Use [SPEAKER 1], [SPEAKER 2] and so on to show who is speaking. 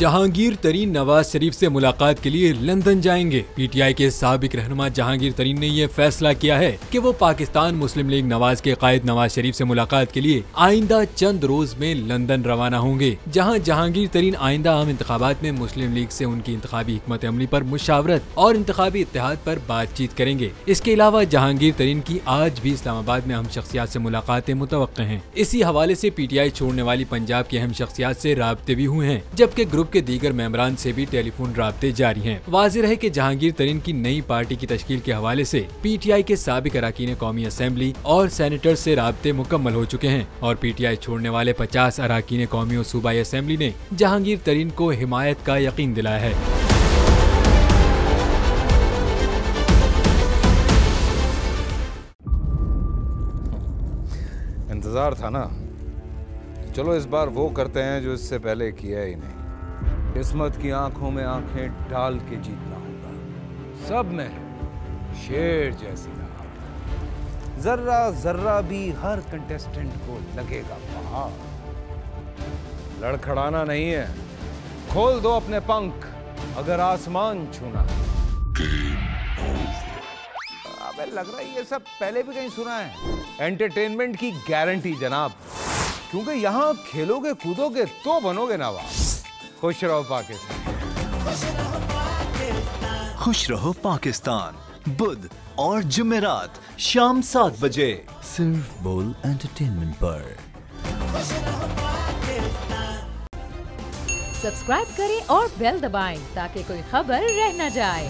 [SPEAKER 1] जहांगीर तरीन नवाज शरीफ से मुलाकात के लिए लंदन जाएंगे। पीटीआई के साबिक रहनुमा जहांगीर तरीन ने यह फैसला किया है कि वो पाकिस्तान मुस्लिम लीग नवाज के कायद नवाज शरीफ से मुलाकात के लिए आइंदा चंद रोज में लंदन रवाना होंगे, जहां जहांगीर तरीन आइंदा आम इंतखाबात में मुस्लिम लीग से उनकी इंतखाबी हिकमत अमली पर मुशावरत और इंतखाबी इत्तेहाद पर बातचीत करेंगे। इसके अलावा जहांगीर तरीन की आज भी इस्लामाबाद में अहम शख्सियात से मुलाकातें मुतवक्किल हैं। इसी हवाले से पीटीआई छोड़ने वाली पंजाब की अहम शख्सियात से राब्ते भी हुए हैं, जबकि ग्रुप के दीगर मेंबरान से भी टेलीफोन राब्ते जारी हैं। वाज़ेह है कि जहांगीर तरीन की नई पार्टी की तश्कील के हवाले से पीटीआई के साबिक अरकान कौमी असेंबली और सेनेटर से राब्ते मुकम्मल हो चुके हैं और पीटीआई छोड़ने वाले 50 अरकान कौमी और सूबाई असेंबली ने जहांगीर तरीन को हिमायत का यकीन दिलाया है।
[SPEAKER 2] इंतजार था ना, चलो इस बार वो करते हैं जो इससे पहले किया ही नहीं। किस्मत की आंखों में आंखें डाल के जीतना होगा। सब में है शेर जैसी राह, जर्रा जर्रा भी हर कंटेस्टेंट को लगेगा पहाड़। लड़खड़ाना नहीं है, खोल दो अपने पंख अगर आसमान छूना है। अबे लग रहा है ये सब पहले भी कहीं सुना है। एंटरटेनमेंट की गारंटी जनाब, क्योंकि यहाँ खेलोगे कूदोगे तो बनोगे नवाब। खुश रहो पाकिस्तान।
[SPEAKER 3] खुश रहो पाकिस्तान, बुध और जुमेरात शाम 7 बजे सिर्फ बोल एंटरटेनमेंट पर।
[SPEAKER 4] सब्सक्राइब करें और बेल दबाएं ताकि कोई खबर रह न जाए।